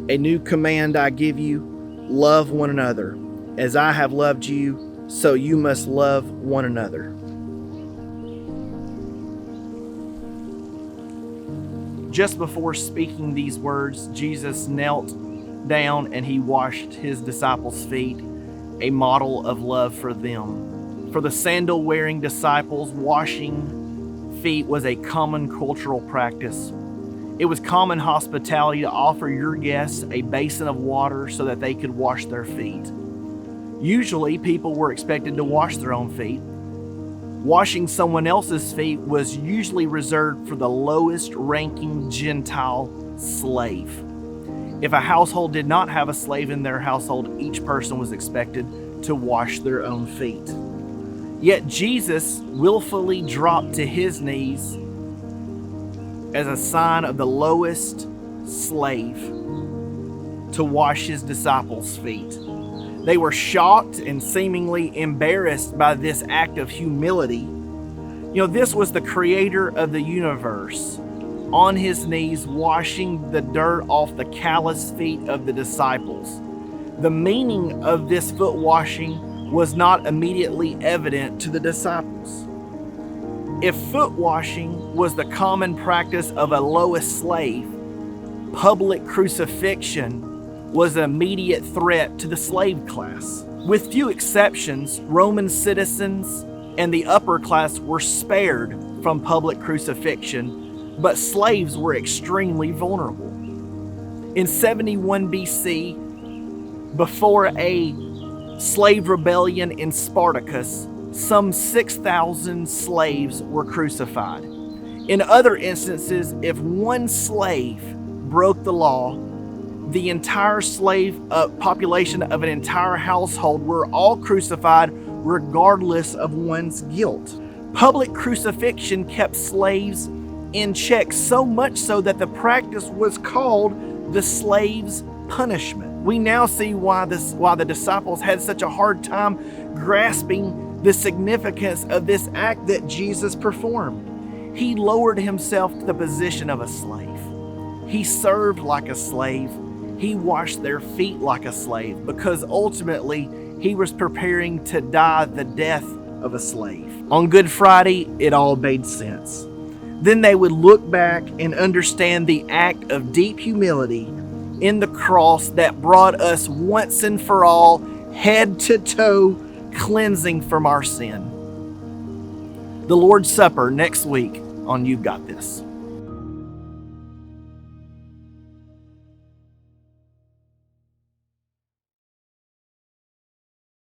A new command I give you, love one another. As I have loved you, so you must love one another. Just before speaking these words, Jesus knelt down and he washed his disciples' feet, a model of love for them. For the sandal-wearing disciples, washing feet was a common cultural practice. It was common hospitality to offer your guests a basin of water so that they could wash their feet. Usually, people were expected to wash their own feet. Washing someone else's feet was usually reserved for the lowest-ranking Gentile slave. If a household did not have a slave in their household, each person was expected to wash their own feet. Yet Jesus willfully dropped to his knees as a sign of the lowest slave to wash his disciples' feet. They were shocked and seemingly embarrassed by this act of humility. This was the creator of the universe on his knees washing the dirt off the calloused feet of the disciples. The meaning of this foot washing was not immediately evident to the disciples. If foot washing was the common practice of a lowest slave, public crucifixion was an immediate threat to the slave class. With few exceptions, Roman citizens and the upper class were spared from public crucifixion, but slaves were extremely vulnerable. In 71 BC, before a slave rebellion in Spartacus, some 6,000 slaves were crucified. In other instances, if one slave broke the law, the entire slave population of an entire household were all crucified regardless of one's guilt. Public crucifixion kept slaves in check, so much so that the practice was called the slave's punishment. We now see why the disciples had such a hard time grasping the significance of this act that Jesus performed. He lowered himself to the position of a slave. He served like a slave. He washed their feet like a slave, because ultimately he was preparing to die the death of a slave. On Good Friday, it all made sense. Then they would look back and understand the act of deep humility in the cross that brought us once and for all, head to toe, cleansing from our sin. The Lord's Supper next week on You've Got This.